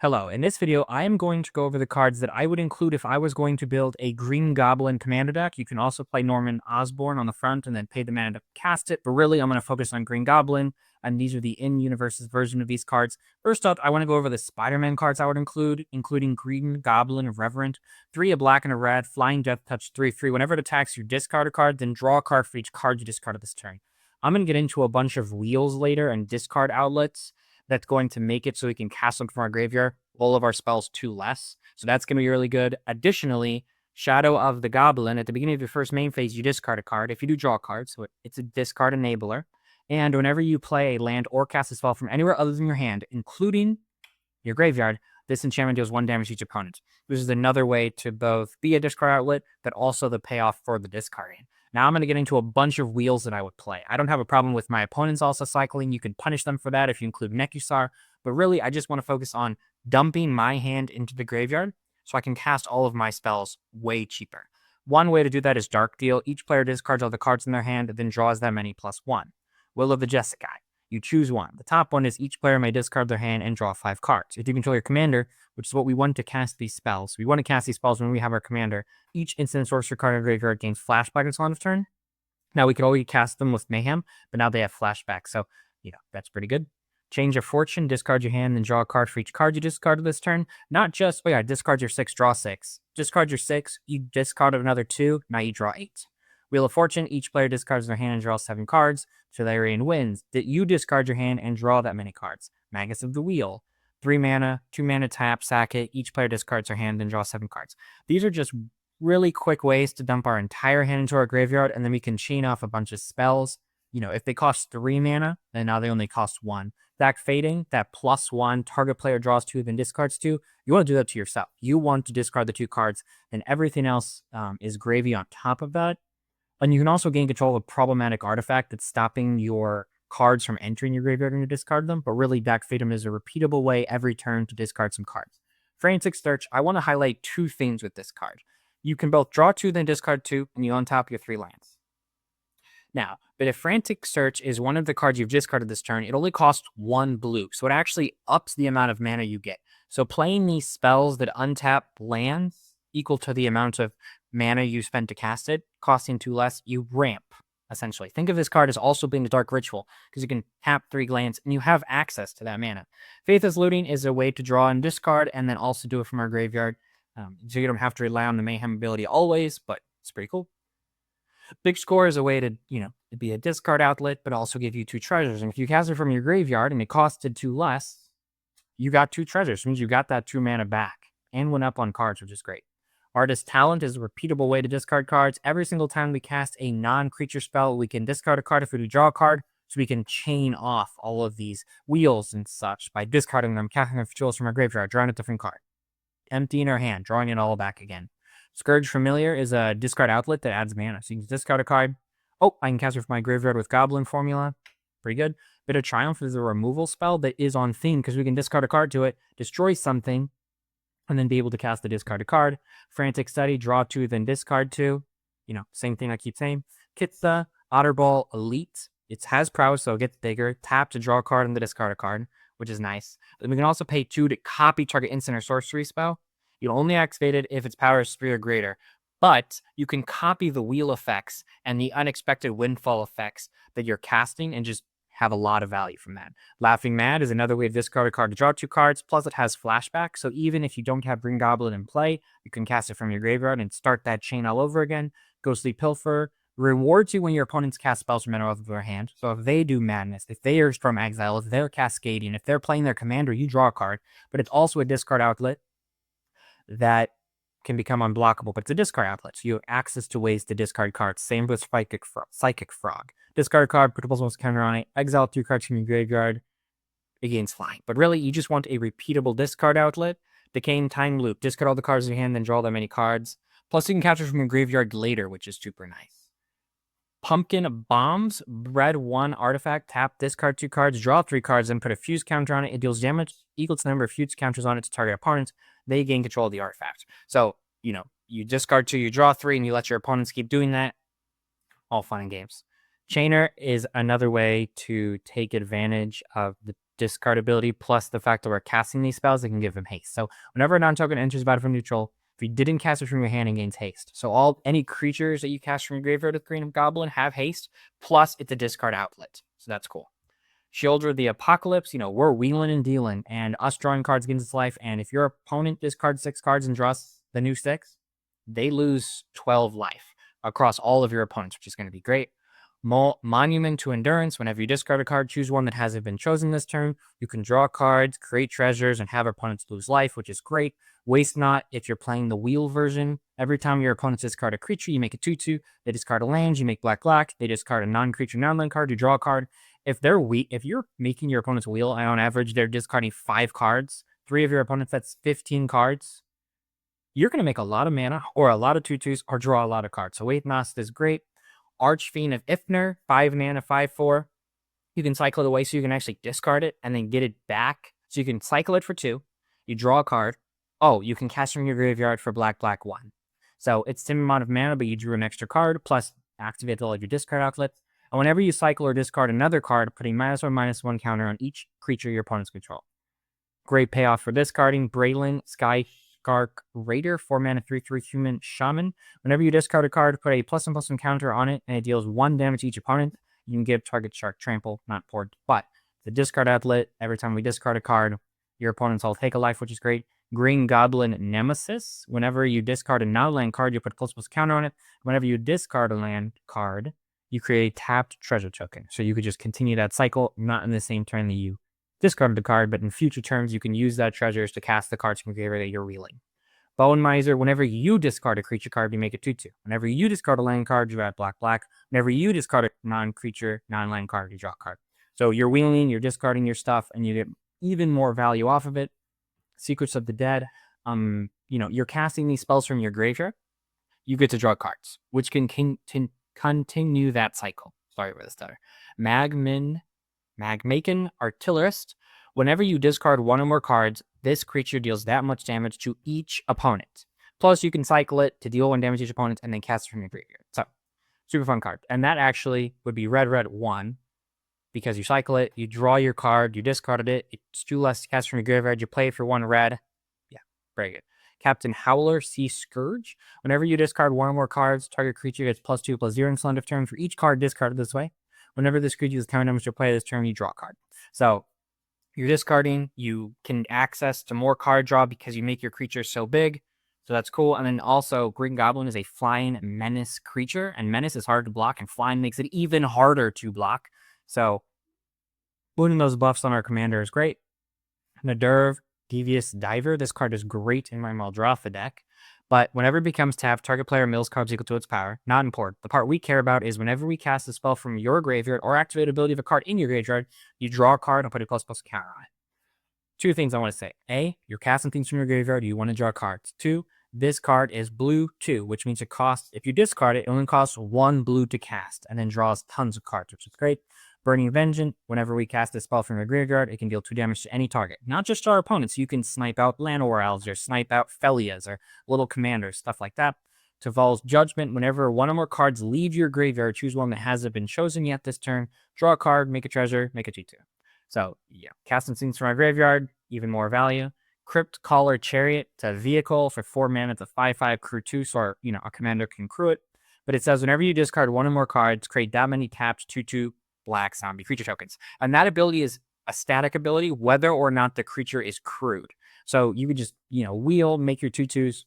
Hello, in this video, I am going to go over the cards that I would include if I was going to build a Green Goblin commander deck. You can also play Norman Osborn on the front and then pay the mana to cast it, but really I'm going to focus on Green Goblin, and these are the in-universe's version of these cards. First up, I want to go over the Spider-Man cards I would include, including Green Goblin Reverent, 3 a black and a red, Flying Death Touch 3/3. Whenever it attacks, you discard a card, then draw a card for each card you discarded this turn. I'm going to get into a bunch of wheels later and discard outlets that's going to make it so we can cast them from our graveyard. All of our spells 2 less. So that's going to be really good. Additionally, Shadow of the Goblin. At the beginning of your first main phase, you discard a card. If you do, draw a card. So it's a discard enabler. And whenever you play a land or cast a spell from anywhere other than your hand, including your graveyard, this enchantment deals 1 damage to each opponent. This is another way to both be a discard outlet, but also the payoff for the discarding. Now I'm going to get into a bunch of wheels that I would play. I don't have a problem with my opponents also cycling. You can punish them for that if you include Nekusar. But really, I just want to focus on dumping my hand into the graveyard so I can cast all of my spells way cheaper. One way to do that is Dark Deal. Each player discards all the cards in their hand and then draws that many +1. Will of the Jeskai. You choose one. The top one is each player may discard their hand and draw 5 cards. If you control your commander, which is what we want to cast these spells, we want to cast these spells when we have our commander. Each instant sorcerer card in our graveyard gains flashback until end of turn. Now we could already cast them with Mayhem, but now they have flashback, so that's pretty good. Change of Fortune, discard your hand, then draw a card for each card you discarded this turn. Not just, discard your 6, draw 6. Discard your 6, you discarded another 2, now you draw 8. Wheel of Fortune, each player discards their hand and draws 7 cards. Solarian Winds, that you discard your hand and draw that many cards. Magus of the Wheel, 3 mana, 2 mana tap, sack it. Each player discards their hand and draws 7 cards. These are just really quick ways to dump our entire hand into our graveyard, and then we can chain off a bunch of spells. If they cost 3 mana, then now they only cost 1. That Fading, that +1, target player draws 2, then discards 2. You want to do that to yourself. You want to discard the 2 cards, and everything else is gravy on top of that. And you can also gain control of a problematic artifact that's stopping your cards from entering your graveyard and you discard them. But really, Dak Fatum is a repeatable way every turn to discard some cards. Frantic Search, I want to highlight 2 things with this card. You can both draw 2, then discard 2, and you untap your 3 lands. Now, but if Frantic Search is one of the cards you've discarded this turn, it only costs 1 blue. So it actually ups the amount of mana you get. So playing these spells that untap lands equal to the amount of mana you spend to cast it, costing 2 less, you ramp, essentially. Think of this card as also being a Dark Ritual, because you can tap 3 lands, and you have access to that mana. Faithless Looting is a way to draw and discard, and then also do it from our graveyard. So you don't have to rely on the Mayhem ability always, but it's pretty cool. Big Score is a way to, be a discard outlet, but also give you 2 treasures. And if you cast it from your graveyard and it costed 2 less, you got 2 treasures. Which means you got that 2 mana back and went up on cards, which is great. Artist Talent is a repeatable way to discard cards. Every single time we cast a non-creature spell, we can discard a card if we do draw a card, so we can chain off all of these wheels and such by discarding them, casting them jewels from our graveyard, drawing a different card. Emptying our hand, drawing it all back again. Scourge Familiar is a discard outlet that adds mana. So you can discard a card. Oh, I can cast it from my graveyard with Goblin formula. Pretty good. Bit of Triumph is a removal spell that is on theme because we can discard a card to it, destroy something, and then be able to cast the discarded card. Frantic Study, draw 2, then discard 2. Same thing I keep saying. Kitsa, Otterball Elite. It has prowess, so it gets bigger. Tap to draw a card and then discard a card, which is nice. Then we can also pay 2 to copy target instant or sorcery spell. You'll only activate it if its power is 3 or greater. But you can copy the wheel effects and the unexpected windfall effects that you're casting and just have a lot of value from that. Laughing Mad is another way to discard a card to draw 2 cards, plus it has flashback, so even if you don't have Green Goblin in play, you can cast it from your graveyard and start that chain all over again. Ghostly Pilfer rewards you when your opponents cast spells from mana out of their hand, so if they do Madness, if they are from Exile, if they're Cascading, if they're playing their commander, you draw a card, but it's also a discard outlet that can become unblockable, but it's a discard outlet, so you have access to ways to discard cards. Same with Psychic Frog. Discard a card, put a plus counter on it, exile 2 cards from your graveyard, it gains flying. But really, you just want a repeatable discard outlet. Decaying Time Loop, discard all the cards in your hand, then draw that many cards. Plus, you can capture from your graveyard later, which is super nice. Pumpkin Bombs, red 1 artifact, tap, discard 2 cards, draw 3 cards, then put a fuse counter on it. It deals damage equal to the number of fuse counters on it to target opponents. They gain control of the artifact. So, you discard 2, you draw 3, and you let your opponents keep doing that. All fun and games. Chainer is another way to take advantage of the discard ability, plus the fact that we're casting these spells, it can give him haste. So whenever a non-token enters battle from neutral, if you didn't cast it from your hand, it gains haste. So any creatures that you cast from your graveyard with Green Goblin have haste, plus it's a discard outlet. So that's cool. Shielder the Apocalypse, we're wheeling and dealing, and us drawing cards against its life. And if your opponent discards 6 cards and draws the new 6, they lose 12 life across all of your opponents, which is going to be great. Monument to Endurance. Whenever you discard a card, choose one that hasn't been chosen this turn. You can draw cards, create treasures, and have opponents lose life, which is great. Waste Not, if you're playing the wheel version. Every time your opponents discard a creature, you make a 2/2. They discard a land, you make black. They discard a non-creature, non-land card, you draw a card. If you're making your opponent's wheel, and on average they're discarding 5 cards, 3 of your opponents, that's 15 cards. You're going to make a lot of mana, or a lot of 2/2s, or draw a lot of cards. So Waste Not is great. Archfiend of Ifnir, 5 mana, 5/4. You can cycle it away so you can actually discard it and then get it back. So you can cycle it for 2. You draw a card. Oh, you can cast from your graveyard for black, 1. So it's the same amount of mana, but you drew an extra card, plus activate all of your discard outlets. And whenever you cycle or discard another card, put a -1/-1 counter on each creature your opponents control. Great payoff for discarding. Braylon, Skylark Raider, 4 mana, 3/3 human shaman. Whenever you discard a card, put a +1/+1 counter on it, and it deals 1 damage to each opponent. You can give target shark trample, not port, but the discard outlet. Every time we discard a card, your opponents all take a life, which is great. Green Goblin Nemesis. Whenever you discard a non-land card, you put a +1/+ counter on it. Whenever you discard a land card, you create a tapped treasure token. So you could just continue that cycle, not in the same turn that you discarded the card, but in future turns, you can use that treasures to cast the cards from your graveyard that you're wheeling. Bone Miser, whenever you discard a creature card, you make it 2/2. Whenever you discard a land card, you add black. Whenever you discard a non-creature, non-land card, you draw a card. So you're wheeling, you're discarding your stuff, and you get even more value off of it. Secrets of the Dead. You're casting these spells from your graveyard. You get to draw cards, which can continue that cycle. Sorry for the stutter. Magmaken Artillerist. Whenever you discard 1 or more cards, this creature deals that much damage to each opponent. Plus, you can cycle it to deal 1 damage to each opponent and then cast it from your graveyard. So, super fun card. And that actually would be red 1, because you cycle it, you draw your card, you discarded it, it's 2 less to cast from your graveyard, you play it for 1 red. Yeah, very good. Captain Howler, Sea Scourge. Whenever you discard 1 or more cards, target creature gets +2/+0 until end of turn for each card discarded this way. Whenever this creature is counter damage to play this turn, you draw a card. So you're discarding, you can access to more card draw because you make your creature so big. So that's cool. And then also, Green Goblin is a flying menace creature, and menace is hard to block, and flying makes it even harder to block. So putting those buffs on our commander is great. Naderv, Devious Diver. This card is great in my Maldraffa deck. But whenever it becomes tapped, target player mills cards equal to its power. Not important. The part we care about is whenever we cast a spell from your graveyard or activate ability of a card in your graveyard, you draw a card and put a +1/+ counter on it. 2 things I want to say. A, you're casting things from your graveyard, you want to draw cards. 2, this card is blue 2, which means it costs, if you discard it, it only costs 1 blue to cast, and then draws tons of cards, which is great. Burning Vengeance, whenever we cast a spell from your graveyard, it can deal 2 damage to any target. Not just our opponents, you can snipe out Llanowar Elves, or snipe out Felias, or little commanders, stuff like that. Taval's Judgment, whenever 1 or more cards leave your graveyard, choose one that hasn't been chosen yet this turn, draw a card, make a treasure, make a 2/2. So, yeah, casting things from our graveyard, even more value. Crypt Caller Chariot, it's a vehicle for 4 mana, it's a 5/5 crew 2, so a commander can crew it. But it says whenever you discard 1 or more cards, create that many tapped 2/2 black zombie creature tokens. And that ability is a static ability, whether or not the creature is crewed. So you could just, wheel, make your 2/2s,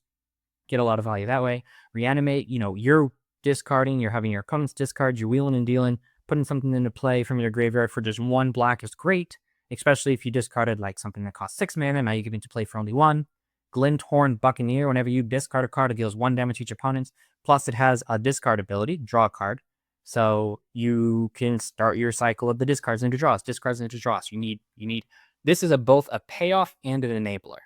get a lot of value that way. Reanimate, you're discarding, you're having your opponents discard, you're wheeling and dealing, putting something into play from your graveyard for just 1 black is great, especially if you discarded like something that costs 6 mana, now you get into play for only 1. Glinthorn Buccaneer, whenever you discard a card, it deals 1 damage to each opponent, plus it has a discard ability, draw a card. So you can start your cycle of the discards into draws, discards into draws. You need this is both a payoff and an enabler.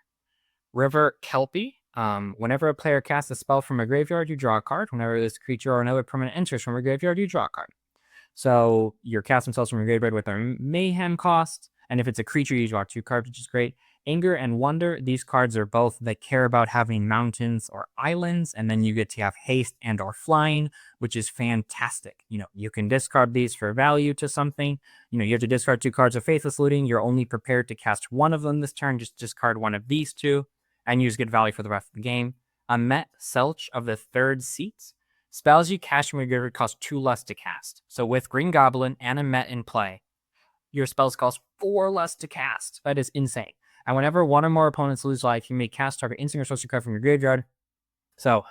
River Kelpie. Whenever a player casts a spell from a graveyard, you draw a card. Whenever this creature or another permanent enters from a graveyard, you draw a card. So you're casting spells from your graveyard with our mayhem cost, and if it's a creature, you draw 2 cards, which is great. Anger and Wonder, these cards are both that care about having mountains or islands, and then you get to have haste and or flying, which is fantastic. You can discard these for value to something. You have to discard 2 cards of Faithless Looting. You're only prepared to cast 1 of them this turn. Just discard 1 of these 2, and you just get value for the rest of the game. A Met Selch of the 3rd seat. Spells you cast from your graveyard cost 2 less to cast. So with Green Goblin and a Met in play, your spells cost 4 less to cast. That is insane. And whenever 1 or more opponents lose life, you may cast target instant or sorcery card from your graveyard. So,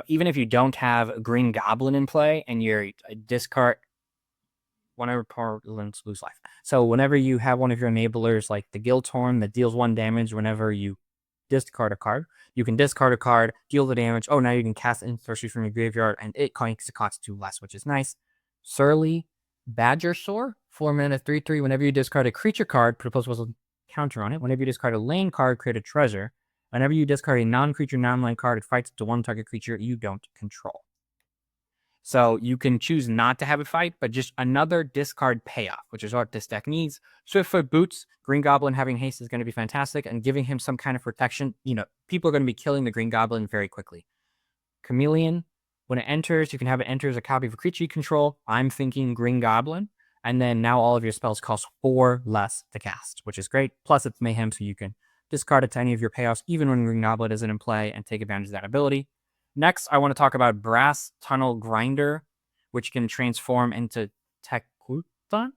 even if you don't have Green Goblin in play and you're discard whenever opponents lose life. So whenever you have one of your enablers like the Guildhorn that deals 1 damage whenever you discard a card, you can discard a card, deal the damage. Oh, now you can cast instant sorcery from your graveyard and it costs 2 less, which is nice. Surly Badger Soar, 4 mana, 3/3. Whenever you discard a creature card, put a +1 counter on it. Whenever you discard a land card, create a treasure. Whenever you discard a non-creature, non-land card, it fights to 1 target creature you don't control. So you can choose not to have it fight, but just another discard payoff, which is what this deck needs. Swiftfoot Boots, Green Goblin having haste is going to be fantastic, and giving him some kind of protection. People are going to be killing the Green Goblin very quickly. Chameleon, when it enters, you can have it enter as a copy of a creature you control. I'm thinking Green Goblin. And then now all of your spells cost 4 less to cast, which is great. Plus it's Mayhem, so you can discard it to any of your payoffs, even when Green Goblin isn't in play, and take advantage of that ability. Next, I want to talk about Brass Tunnel Grinder, which can transform into Tekuta.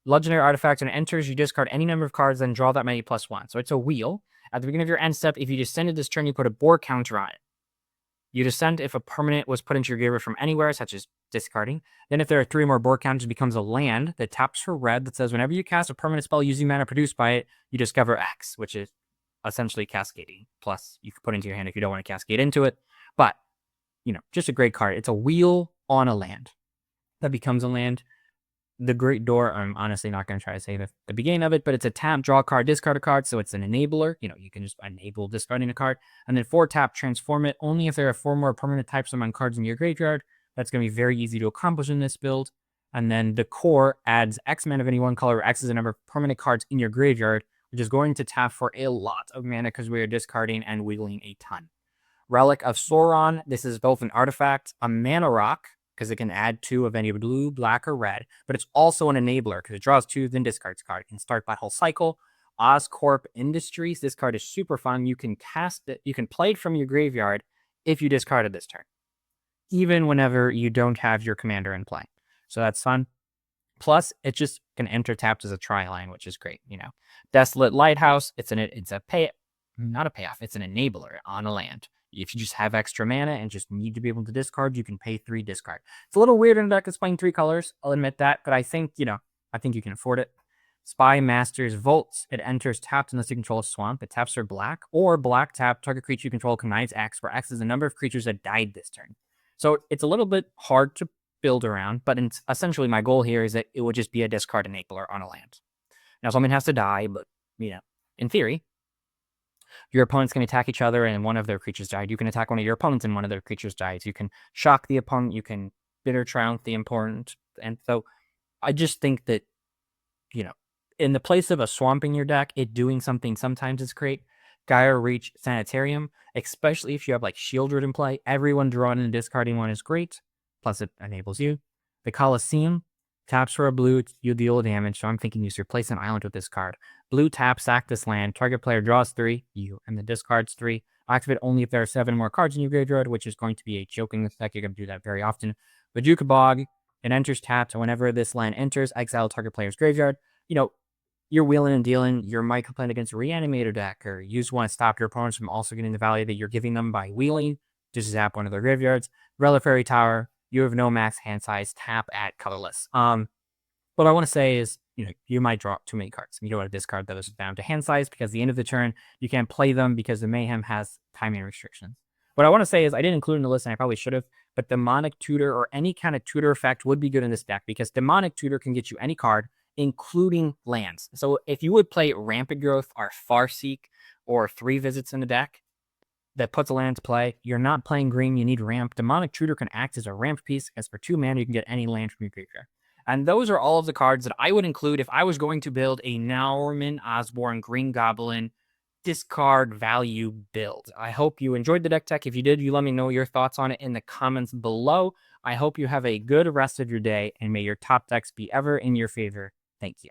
Legendary artifact, and it enters, you discard any number of cards, then draw that many +1. So it's a wheel. At the beginning of your end step, if you descended this turn, you put a board counter on it. You descend if a permanent was put into your graveyard from anywhere, such as discarding. Then if there are 3 more board counters, it becomes a land that taps for red that says whenever you cast a permanent spell using mana produced by it, you discover X, which is essentially cascading. Plus, you can put into your hand if you don't want to cascade into it. But, just a great card. It's a wheel on a land that becomes a land. The Great Door, I'm honestly not going to try to say the beginning of it, but it's a tap, draw a card, discard a card, so it's an enabler. You can just enable discarding a card. And then 4 tap, transform it. Only if there are 4 more permanent types among cards in your graveyard. That's going to be very easy to accomplish in this build. And then the core adds X mana of any one color, X is the number of permanent cards in your graveyard, which is going to tap for a lot of mana because we are discarding and wheeling a ton. Relic of Sauron, this is both an artifact, a mana rock, because it can add 2 of any blue, black, or red, but it's also an enabler because it draws 2, then discards card. It can start Battle Cycle. Oscorp Industries, this card is super fun. You can cast it, you can play it from your graveyard if you discarded this turn, even whenever you don't have your commander in play. So that's fun. Plus, it just can enter tapped as a tri-line, which is great. Desolate Lighthouse, it's not a payoff, it's an enabler on a land. If you just have extra mana and just need to be able to discard, you can pay 3 discard. It's a little weird in a deck that's playing 3 colors, I'll admit that, but I think, I think you can afford it. Spy Master's Volts, it enters tapped unless you control a swamp. It taps for black, or black tap, target creature you control connives X, where X is the number of creatures that died this turn. So it's a little bit hard to build around, but essentially my goal here is that it would just be a discard enabler on a land. Now something has to die, but, in theory, your opponents can attack each other and one of their creatures died. You can attack one of your opponents and one of their creatures dies. You can shock the opponent. You can bitter triumph the opponent. And so I just think that, in the place of a swamp in your deck, it doing something sometimes is great. Gaia Reach Sanitarium, especially if you have like Shieldred in play, everyone drawing and discarding one is great. Plus it enables you. The Colosseum, taps for a blue, you deal damage, so I'm thinking you replace an island with this card. Blue tap, sack this land, target player draws 3, and then discards 3. Activate only if there are 7 more cards in your graveyard, which is going to be a joke in this deck. You're going to do that very often. Bajuka Bog, it enters tapped, and whenever this land enters, exile target player's graveyard. You're wheeling and dealing, you might complain against a Reanimator deck, or you just want to stop your opponents from also getting the value that you're giving them by wheeling, just zap one of their graveyards. Reliquary Tower, you have no max hand size, tap at colorless. What I want to say is, you might draw too many cards. You don't want to discard those down to hand size because at the end of the turn, you can't play them because the Mayhem has timing restrictions. What I want to say is, I didn't include in the list, and I probably should have, but Demonic Tutor or any kind of tutor effect would be good in this deck because Demonic Tutor can get you any card, including lands. So if you would play Rampant Growth or Farseek or 3 Visits in the deck that puts a land into play, you're not playing green, you need ramp. Demonic Tutor can act as a ramp piece, as for 2 mana, you can get any land from your graveyard. And those are all of the cards that I would include if I was going to build a Norman Osborn Green Goblin discard value build. I hope you enjoyed the deck tech. If you did, you let me know your thoughts on it in the comments below. I hope you have a good rest of your day, and may your top decks be ever in your favor. Thank you.